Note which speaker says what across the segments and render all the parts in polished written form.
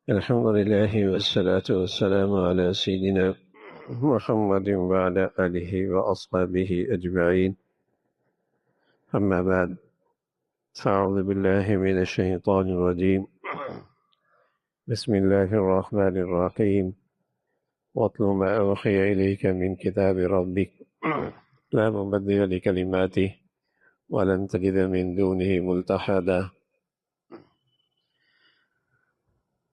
Speaker 1: الحمد لله والصلاة والسلام على سيدنا محمد وعلى آله وأصحابه أجمعين. أما بعد، فأعوذ بالله من الشيطان الرجيم. بسم الله الرحمن الرحيم. واتل ما أوحي إليك من كتاب ربك لا مبدل لكلماته ولن تجد من دونه ملتحدا.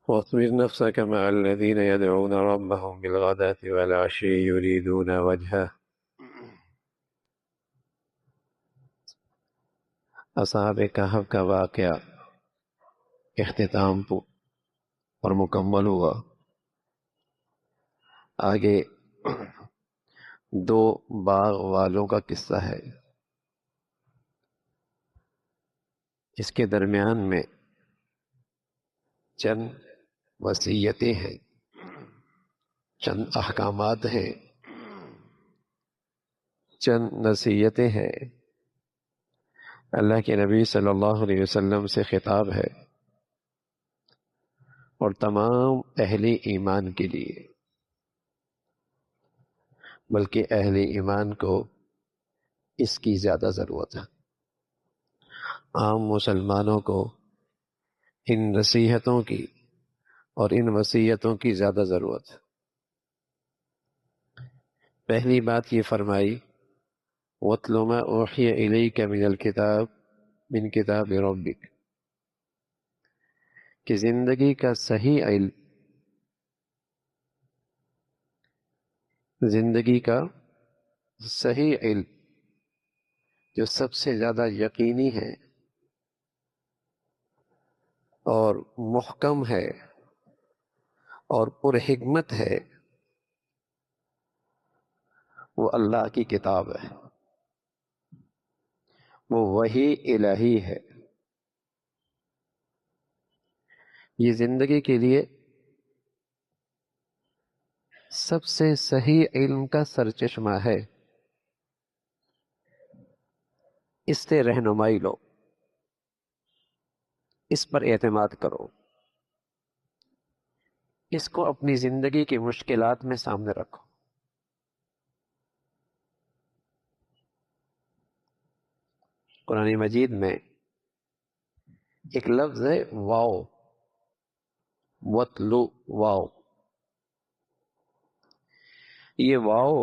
Speaker 1: واصبر نفسك مع الذين يدعون ربهم بالغداة والعشي يريدون وجهه. اصحاب کہف کا واقعہ اختتام اور مکمل ہوا. آگے دو باغ والوں کا قصہ ہے. اس کے درمیان میں چند وصیتیں ہیں، چند احکامات ہیں، چند نصیحتیں ہیں. اللہ کے نبی صلی اللہ علیہ وسلم سے خطاب ہے اور تمام اہل ایمان کے لیے، بلکہ اہل ایمان کو اس کی زیادہ ضرورت ہے. عام مسلمانوں کو ان نصیحتوں کی اور ان وصیتوں کی زیادہ ضرورت ہے. پہلی بات یہ فرمائی وَاتْلُ مَا أُوحِيَ إِلَيْكَ مِنَ الْكِتَابِ مِنْ كِتَابِ رَبِّكَ، کہ زندگی کا صحیح علم، زندگی کا صحیح علم جو سب سے زیادہ یقینی ہے اور محکم ہے اور پر حکمت ہے، وہ اللہ کی کتاب ہے، وہ وحی الہی ہے. یہ زندگی کے لیے سب سے صحیح علم کا سرچشمہ ہے. اس سے رہنمائی لو، اس پر اعتماد کرو، اس کو اپنی زندگی کی مشکلات میں سامنے رکھو. قرآن مجید میں ایک لفظ ہے واو، وَاتْلُو، واو. یہ واو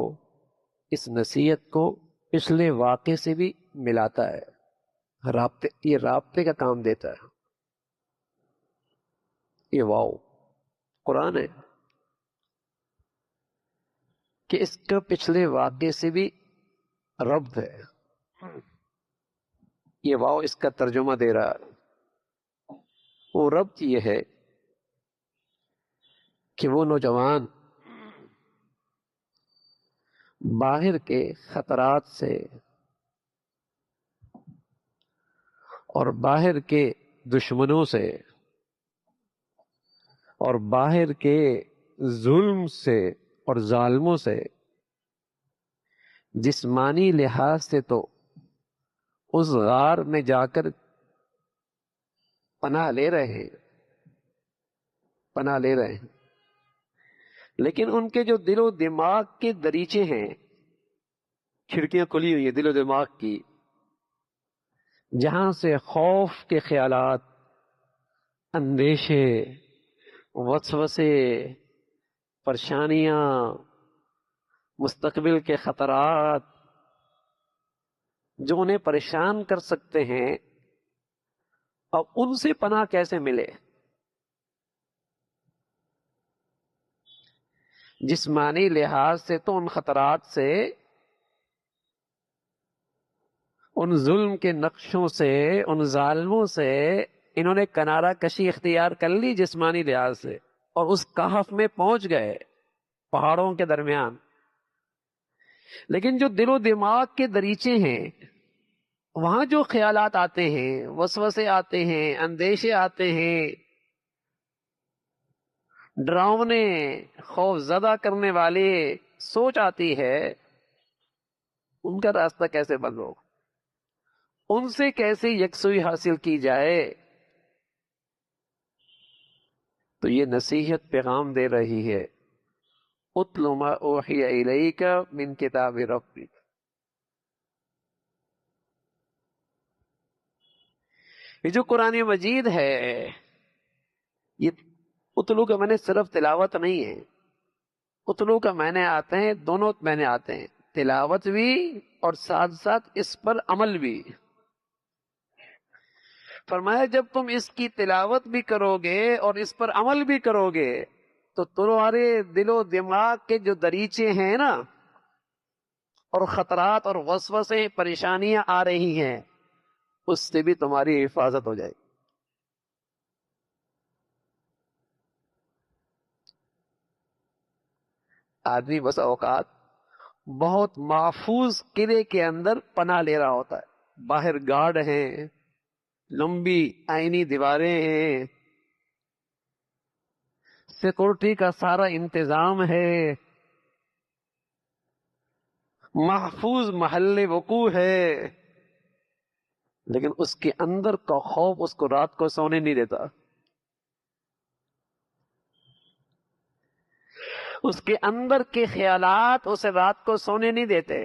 Speaker 1: اس نصیحت کو پچھلے واقعے سے بھی ملاتا ہے، یہ رابطے کا کام دیتا ہے. یہ واو قرآن ہے کہ اس کا پچھلے واقعے سے بھی ربط ہے. یہ واو اس کا ترجمہ دے رہا ہے. وہ ربط یہ ہے کہ وہ نوجوان باہر کے خطرات سے اور باہر کے دشمنوں سے اور باہر کے ظلم سے اور ظالموں سے جسمانی لحاظ سے تو اس غار میں جا کر پناہ لے رہے ہیں، پناہ لے رہے ہیں، لیکن ان کے جو دل و دماغ کے دریچے ہیں، کھڑکیاں کھلی ہوئی ہیں دل و دماغ کی، جہاں سے خوف کے خیالات، اندیشے، وسوسے، پریشانیاں، مستقبل کے خطرات جو انہیں پریشان کر سکتے ہیں، اب ان سے پناہ کیسے ملے؟ جسمانی لحاظ سے تو ان خطرات سے، ان ظلم کے نقشوں سے، ان ظالموں سے انہوں نے کنارہ کشی اختیار کر لی جسمانی لحاظ سے، اور اس کہف میں پہنچ گئے پہاڑوں کے درمیان. لیکن جو دل و دماغ کے دریچے ہیں، وہاں جو خیالات آتے ہیں، وسوسے آتے ہیں، اندیشے آتے ہیں، ڈراؤنے، خوف زدہ کرنے والی سوچ آتی ہے، ان کا راستہ کیسے بند ہو، ان سے کیسے یکسوئی حاصل کی جائے؟ تو تو یہ نصیحت پیغام دے رہی ہے، اتل ما اوحی الیک من کتاب ربک۔ یہ جو قرآن مجید ہے، یہ اتلو کا معنی صرف تلاوت نہیں ہے، اتلو کا معنی آتے ہیں، دونوں معنی آتے ہیں، تلاوت بھی اور ساتھ ساتھ اس پر عمل بھی۔ فرمایا جب تم اس کی تلاوت بھی کرو گے اور اس پر عمل بھی کرو گے تو تمہارے دل و دماغ کے جو دریچے ہیں نا، اور خطرات اور وسوسے پریشانیاں آ رہی ہیں، اس سے بھی تمہاری حفاظت ہو جائے گی۔ آدمی بس اوقات بہت محفوظ قلعے کے اندر پناہ لے رہا ہوتا ہے، باہر گارڈ ہیں، لمبی آئینی دیواریں ہیں، سیکورٹی کا سارا انتظام ہے، محفوظ محل وقوع ہے، لیکن اس کے اندر کا خوف اس کو رات کو سونے نہیں دیتا، اس کے اندر کے خیالات اسے رات کو سونے نہیں دیتے،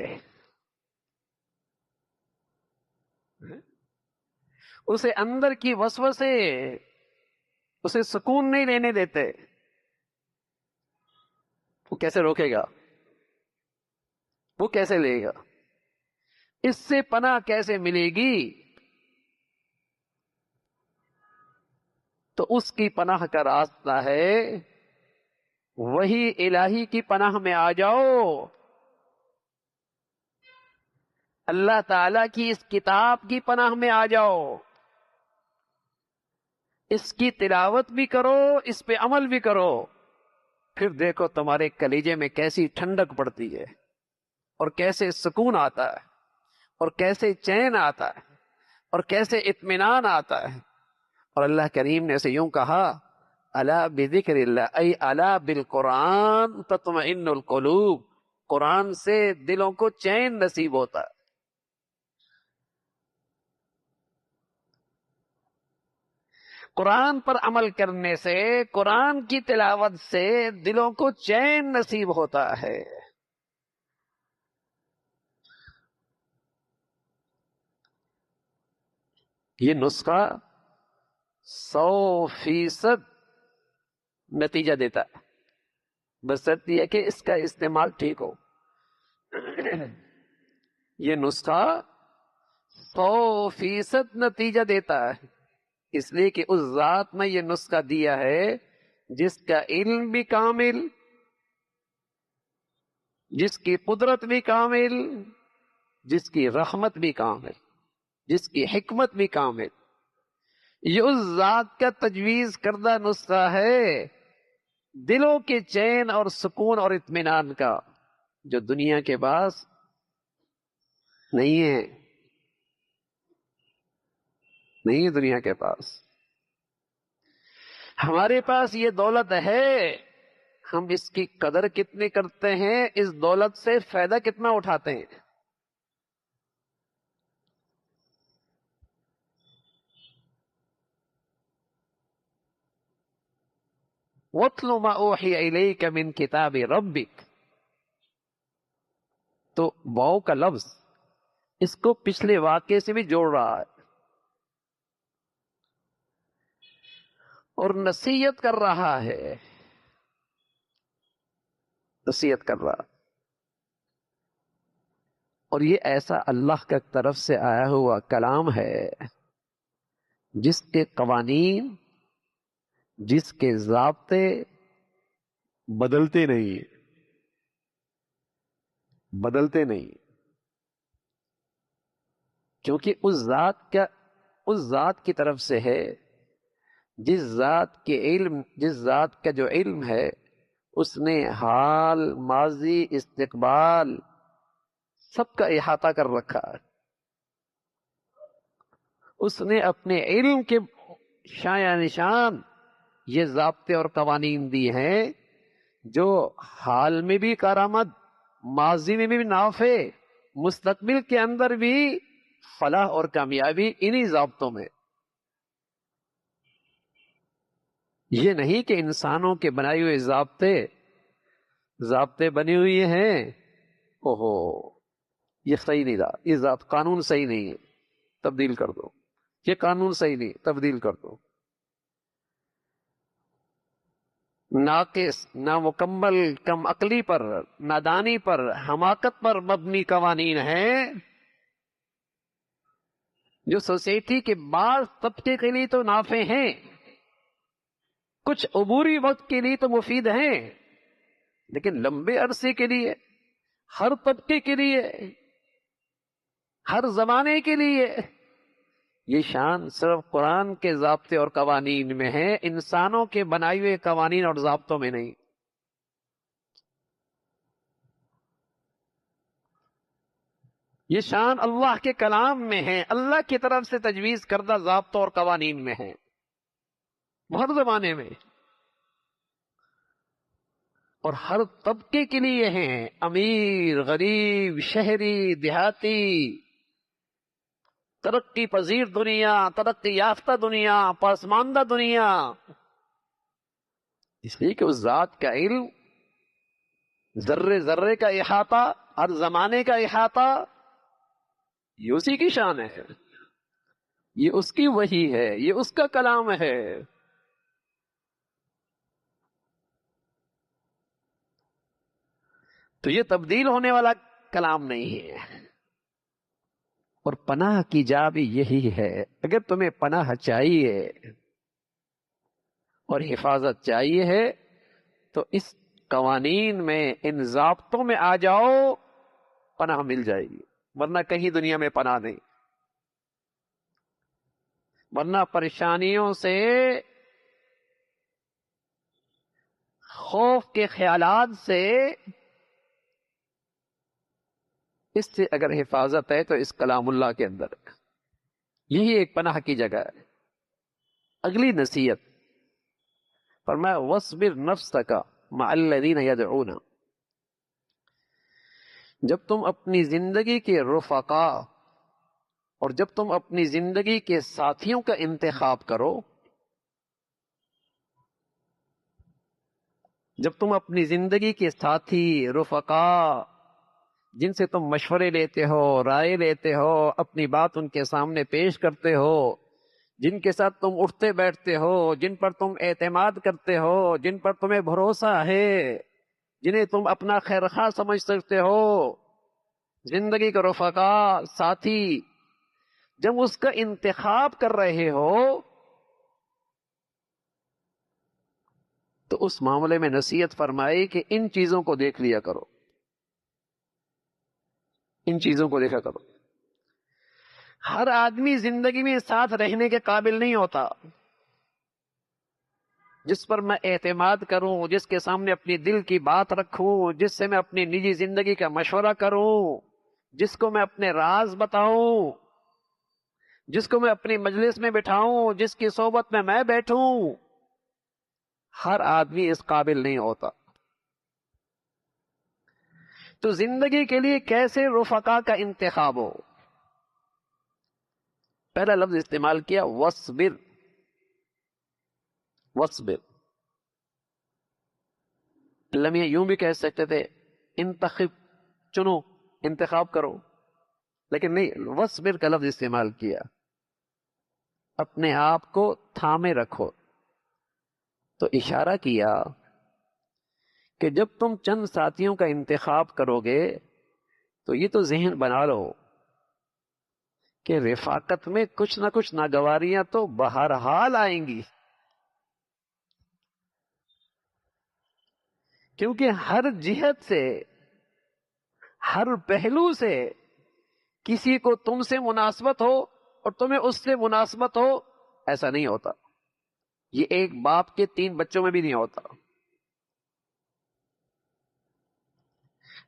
Speaker 1: اسے اندر کی وسوسے اسے سکون نہیں لینے دیتے۔ وہ کیسے روکے گا؟ وہ کیسے لے گا؟ اس سے پناہ کیسے ملے گی؟ تو اس کی پناہ کا راستہ ہے وہی الہی کی پناہ میں آ جاؤ، اللہ تعالی کی اس کتاب کی پناہ میں آ جاؤ، اس کی تلاوت بھی کرو، اس پہ عمل بھی کرو، پھر دیکھو تمہارے کلیجے میں کیسی ٹھنڈک پڑتی ہے، اور کیسے سکون آتا ہے، اور کیسے چین آتا ہے، اور کیسے اطمینان آتا ہے۔ اور اللہ کریم نے اسے یوں کہا، الا بذکر اللہ ای الا بالقرآن تطمئن القلوب، قرآن سے دلوں کو چین نصیب ہوتا ہے۔ قرآن پر عمل کرنے سے، قرآن کی تلاوت سے دلوں کو چین نصیب ہوتا ہے۔ یہ نسخہ 100% نتیجہ دیتا ہے، بشرط یہ کہ اس کا استعمال ٹھیک ہو۔ یہ نسخہ 100% نتیجہ دیتا ہے، اس لیے کہ اس ذات نے یہ نسخہ دیا ہے جس کا علم بھی کامل، جس کی قدرت بھی کامل، جس کی رحمت بھی کامل، جس کی حکمت بھی کامل۔ یہ اس ذات کا تجویز کردہ نسخہ ہے دلوں کے چین اور سکون اور اطمینان کا، جو دنیا کے پاس نہیں ہے، نہیں ہے دنیا کے پاس۔ ہمارے پاس یہ دولت ہے، ہم اس کی قدر کتنی کرتے ہیں، اس دولت سے فائدہ کتنا اٹھاتے ہیں۔ وَاتْلُ مَا أُوحِيَ إِلَيْكَ مِنْ كِتَابِ رَبِّكَ، تو واو کا لفظ اس کو پچھلے واقعے سے بھی جوڑ رہا ہے، اور نصیحت کر رہا ہے، نصیحت کر رہا۔ اور یہ ایسا اللہ کا طرف سے آیا ہوا کلام ہے جس کے قوانین، جس کے ضابطے بدلتے نہیں، بدلتے نہیں، کیونکہ اس ذات کی طرف سے ہے، جس ذات کا جو علم ہے، اس نے حال، ماضی، استقبال سب کا احاطہ کر رکھا ہے۔ اس نے اپنے علم کے شایع نشان یہ ضابطے اور قوانین دی ہیں جو حال میں بھی کارآمد، ماضی میں بھی نافع، مستقبل کے اندر بھی فلاح اور کامیابی انہی ضابطوں میں۔ یہ نہیں کہ انسانوں کے بنائے ہوئے ضابطے بنے ہوئے ہیں، اوہو یہ صحیح نہیں رہا، یہ قانون صحیح نہیں ہے، تبدیل کر دو، یہ قانون صحیح نہیں، تبدیل کر دو۔ ناقص، نامکمل، کم عقلی پر، نادانی پر، حماقت پر مبنی قوانین ہیں جو سوسائٹی کے بعض طبقے کے لیے تو نافع ہیں، کچھ عبوری وقت کے لیے تو مفید ہیں، لیکن لمبے عرصے کے لیے، ہر طبقے کے لیے، ہر زمانے کے لیے، یہ شان صرف قرآن کے ضابطے اور قوانین میں ہے، انسانوں کے بنائے ہوئے قوانین اور ضابطوں میں نہیں۔ یہ شان اللہ کے کلام میں ہے، اللہ کی طرف سے تجویز کردہ ضابطوں اور قوانین میں ہے، ہر زمانے میں اور ہر طبقے کے لیے ہیں، امیر، غریب، شہری، دیہاتی، ترقی پذیر دنیا، ترقی یافتہ دنیا، پسماندہ دنیا، اس لیے کہ اس ذات کا علم، ذرے ذرے کا احاطہ، ہر زمانے کا احاطہ، یہ اسی کی شان ہے، یہ اس کی وحی ہے، یہ اس کا کلام ہے۔ تو یہ تبدیل ہونے والا کلام نہیں ہے، اور پناہ کی جا بھی یہی ہے۔ اگر تمہیں پناہ چاہیے اور حفاظت چاہیے ہے تو اس قوانین میں، ان ضابطوں میں آ جاؤ، پناہ مل جائے گی، ورنہ کہیں دنیا میں پناہ نہیں، ورنہ پریشانیوں سے، خوف کے خیالات سے، اس سے اگر حفاظت ہے تو اس کلام اللہ کے اندر یہی ایک پناہ کی جگہ ہے۔ اگلی نصیحت فرمایا وَاصْبِرْ نَفْسَكَ مَعَ الَّذِينَ يَدْعُونَ، جب تم اپنی زندگی کے رفقا اور جب تم اپنی زندگی کے ساتھیوں کا انتخاب کرو، جب تم اپنی زندگی کے ساتھی، رفقا، جن سے تم مشورے لیتے ہو، رائے لیتے ہو، اپنی بات ان کے سامنے پیش کرتے ہو، جن کے ساتھ تم اٹھتے بیٹھتے ہو، جن پر تم اعتماد کرتے ہو، جن پر تمہیں بھروسہ ہے، جنہیں تم اپنا خیر خواہ سمجھ سکتے ہو، زندگی کا رفقا، ساتھی، جب اس کا انتخاب کر رہے ہو تو اس معاملے میں نصیحت فرمائی کہ ان چیزوں کو دیکھ لیا کرو، ان چیزوں کو دیکھا کرو۔ ہر آدمی زندگی میں ساتھ رہنے کے قابل نہیں ہوتا، جس پر میں اعتماد کروں، جس کے سامنے اپنی دل کی بات رکھوں، جس سے میں اپنی نجی زندگی کا مشورہ کروں، جس کو میں اپنے راز بتاؤں، جس کو میں اپنی مجلس میں بٹھاؤں، جس کی صحبت میں میں بیٹھوں، ہر آدمی اس قابل نہیں ہوتا۔ تو زندگی کے لیے کیسے رفقا کا انتخاب ہو؟ پہلا لفظ استعمال کیا وَاصْبِرْ، وَاصْبِرْ۔ لمحے یوں بھی کہہ سکتے تھے انتخب، چنو، انتخاب کرو، لیکن نہیں، وَاصْبِرْ کا لفظ استعمال کیا، اپنے آپ کو تھامے رکھو۔ تو اشارہ کیا کہ جب تم چند ساتھیوں کا انتخاب کرو گے تو یہ تو ذہن بنا لو کہ رفاقت میں کچھ نہ کچھ ناگواریاں تو بہرحال آئیں گی، کیونکہ ہر جہت سے، ہر پہلو سے کسی کو تم سے مناسبت ہو اور تمہیں اس سے مناسبت ہو، ایسا نہیں ہوتا۔ یہ ایک باپ کے 3 بچوں میں بھی نہیں ہوتا،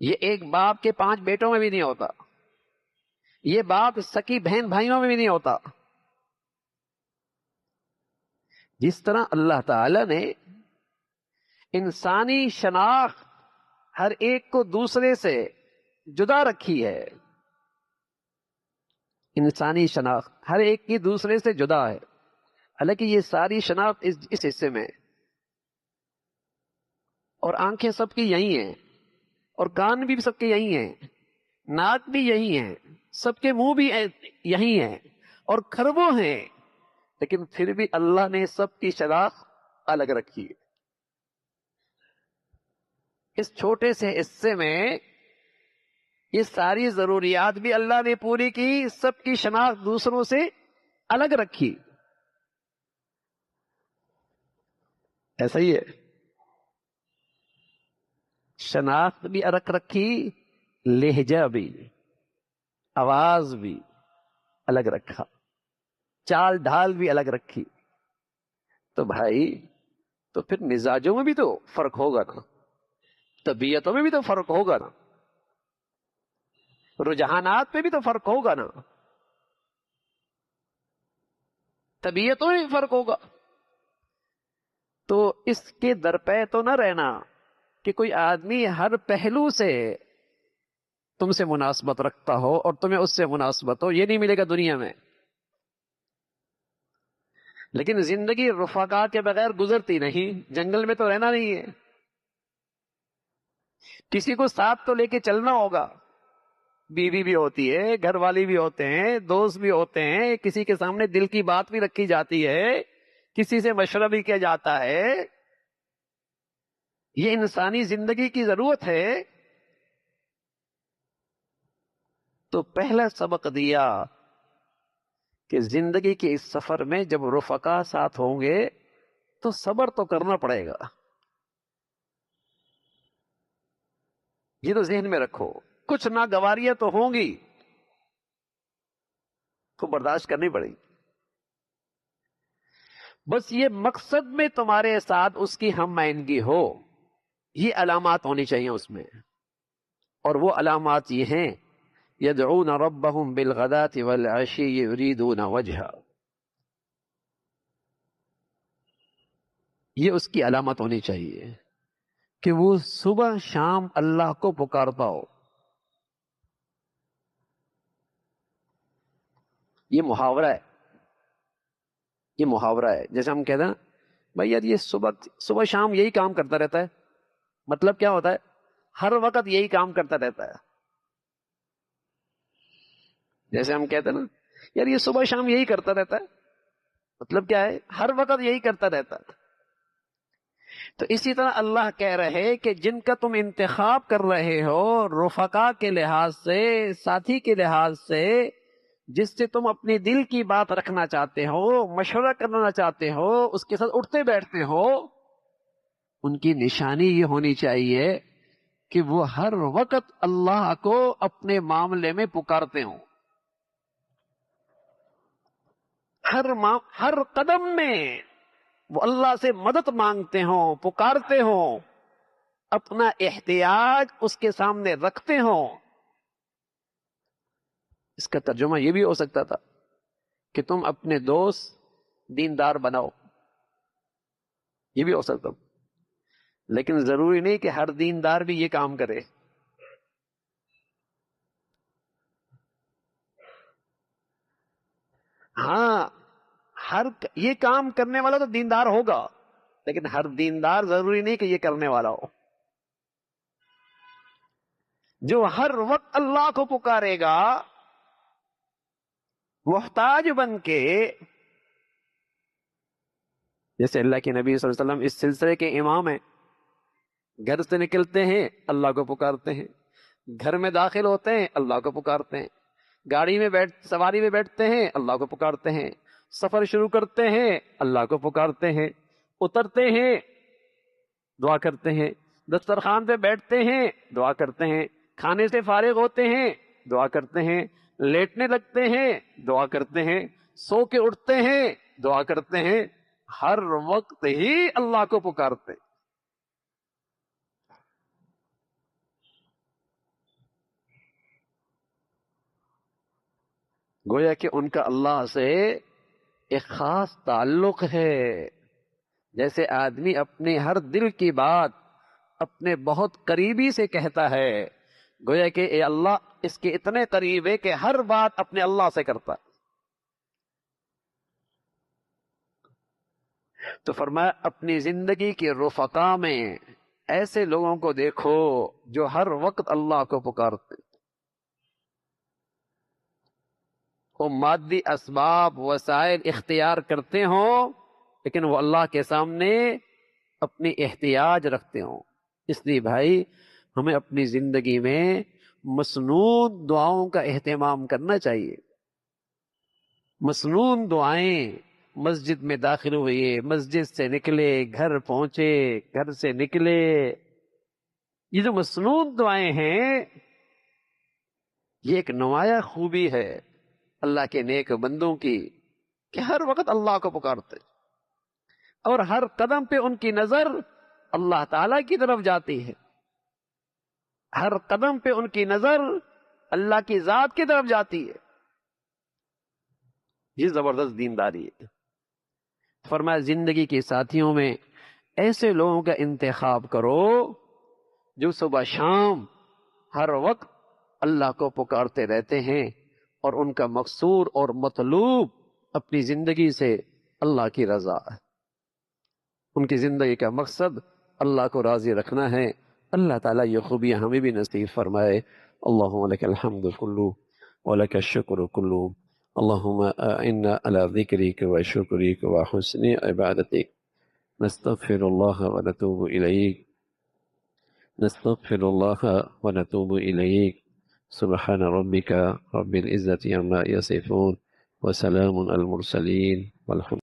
Speaker 1: یہ ایک باپ کے 5 بیٹوں میں بھی نہیں ہوتا، یہ باپ سکی بہن بھائیوں میں بھی نہیں ہوتا۔ جس طرح اللہ تعالی نے انسانی شناخت ہر ایک کو دوسرے سے جدا رکھی ہے، انسانی شناخت ہر ایک کی دوسرے سے جدا ہے، حالانکہ یہ ساری شناخت اس حصے میں ہے، اور آنکھیں سب کی یہی ہیں، اور کان بھی سب کے یہی ہیں، ناک بھی یہی ہیں، سب کے منہ بھی یہی ہیں، اور کھربوں ہیں، لیکن پھر بھی اللہ نے سب کی شناخت الگ رکھی ہے۔ اس چھوٹے سے حصے میں یہ ساری ضروریات بھی اللہ نے پوری کی، سب کی شناخت دوسروں سے الگ رکھی۔ ایسا ہی ہے، شناخت بھی الگ رکھی، لہجہ بھی، آواز بھی الگ رکھا، چال ڈھال بھی الگ رکھی۔ تو بھائی تو پھر مزاجوں میں بھی تو فرق ہوگا نا، طبیعتوں میں بھی تو فرق ہوگا نا، رجحانات پہ بھی تو فرق ہوگا نا، طبیعتوں میں بھی فرق ہوگا۔ تو اس کے درپے تو نہ رہنا کہ کوئی آدمی ہر پہلو سے تم سے مناسبت رکھتا ہو اور تمہیں اس سے مناسبت ہو، یہ نہیں ملے گا دنیا میں۔ لیکن زندگی رفقا کے بغیر گزرتی نہیں، جنگل میں تو رہنا نہیں ہے، کسی کو ساتھ تو لے کے چلنا ہوگا۔ بیوی بھی ہوتی ہے، گھر والی بھی ہوتے ہیں، دوست بھی ہوتے ہیں، کسی کے سامنے دل کی بات بھی رکھی جاتی ہے، کسی سے مشورہ بھی کیا جاتا ہے، یہ انسانی زندگی کی ضرورت ہے۔ تو پہلا سبق دیا کہ زندگی کے اس سفر میں جب رفقا ساتھ ہوں گے تو صبر تو کرنا پڑے گا، یہ تو ذہن میں رکھو۔ کچھ ناگواریاں تو ہوں گی تو برداشت کرنی پڑے گی، بس یہ مقصد میں تمہارے ساتھ اس کی ہم آہنگی ہو، یہ علامات ہونی چاہیے اس میں۔ اور وہ علامات یہ ہیں، یدعون ربهم بالغداة والعشی یریدون وجہا، یہ اس کی علامت ہونی چاہیے کہ وہ صبح شام اللہ کو پکارتا ہو۔ یہ محاورہ ہے، یہ محاورہ ہے، جیسے ہم کہتے ہیں بھائی یار یہ صبح شام یہی کام کرتا رہتا ہے، مطلب کیا ہوتا ہے؟ ہر وقت یہی کام کرتا رہتا ہے۔ جیسے ہم کہتے ہیں نا یار یہ صبح شام یہی کرتا رہتا ہے، مطلب کیا ہے؟ ہر وقت یہی کرتا رہتا ہے۔ تو اسی طرح اللہ کہہ رہے کہ جن کا تم انتخاب کر رہے ہو رفقا کے لحاظ سے، ساتھی کے لحاظ سے، جس سے تم اپنی دل کی بات رکھنا چاہتے ہو، مشورہ کرنا چاہتے ہو، اس کے ساتھ اٹھتے بیٹھتے ہو، ان کی نشانی یہ ہونی چاہیے کہ وہ ہر وقت اللہ کو اپنے معاملے میں پکارتے ہوں، ہر قدم میں وہ اللہ سے مدد مانگتے ہوں، پکارتے ہوں، اپنا احتیاج اس کے سامنے رکھتے ہوں۔ اس کا ترجمہ یہ بھی ہو سکتا تھا کہ تم اپنے دوست دیندار بناؤ، یہ بھی ہو سکتا، لیکن ضروری نہیں کہ ہر دیندار بھی یہ کام کرے۔ ہاں یہ کام کرنے والا تو دیندار ہوگا، لیکن ہر دیندار ضروری نہیں کہ یہ کرنے والا ہو۔ جو ہر وقت اللہ کو پکارے گا محتاج بن کے، جیسے اللہ کے نبی صلی اللہ علیہ وسلم اس سلسلے کے امام ہیں، گھر سے نکلتے ہیں اللہ کو پکارتے ہیں، گھر میں داخل ہوتے ہیں اللہ کو پکارتے ہیں، گاڑی میں سواری میں بیٹھتے ہیں اللہ کو پکارتے ہیں، سفر شروع کرتے ہیں اللہ کو پکارتے ہیں، اترتے ہیں دعا کرتے ہیں، دسترخوان پہ بیٹھتے ہیں دعا کرتے ہیں، کھانے سے فارغ ہوتے ہیں دعا کرتے ہیں، لیٹنے لگتے ہیں دعا کرتے ہیں، سو کے اٹھتے ہیں دعا کرتے ہیں، ہر وقت ہی اللہ کو پکارتے ہیں۔ گویا کہ ان کا اللہ سے ایک خاص تعلق ہے، جیسے آدمی اپنے ہر دل کی بات اپنے بہت قریبی سے کہتا ہے، گویا کہ اے اللہ اس کے اتنے قریب ہے کہ ہر بات اپنے اللہ سے کرتا ہے۔ تو فرمایا اپنی زندگی کے رفقا میں ایسے لوگوں کو دیکھو جو ہر وقت اللہ کو پکارتے، وہ مادی اسباب وسائل اختیار کرتے ہوں لیکن وہ اللہ کے سامنے اپنی احتیاج رکھتے ہوں۔ اس لیے بھائی ہمیں اپنی زندگی میں مسنون دعاؤں کا اہتمام کرنا چاہیے۔ مسنون دعائیں، مسجد میں داخل ہوئے، مسجد سے نکلے، گھر پہنچے، گھر سے نکلے، یہ جو مسنون دعائیں ہیں یہ ایک نمایاں خوبی ہے اللہ کے نیک بندوں کی کہ ہر وقت اللہ کو پکارتے اور ہر قدم پہ ان کی نظر اللہ تعالی کی طرف جاتی ہے، ہر قدم پہ ان کی نظر اللہ کی ذات کی طرف جاتی ہے۔ یہ زبردست دینداری ہے۔ فرمایا زندگی کے ساتھیوں میں ایسے لوگوں کا انتخاب کرو جو صبح شام ہر وقت اللہ کو پکارتے رہتے ہیں اور ان کا مقصود اور مطلوب اپنی زندگی سے اللہ کی رضا ہے، ان کی زندگی کا مقصد اللہ کو راضی رکھنا ہے۔ اللہ تعالیٰ یہ خوبیاں ہمیں بھی نصیب فرمائے۔ اللہم لک الحمد کلو ولک الشکر کلو، اللہم اعنا علی ذکرک وشکرک وحسن عبادتک، نستغفر اللہ ونتوب الیک، نستغفر اللہ ونتوب الیک، سبحان ربک رب العزة عما یصفون وسلام علی المرسلین والحمد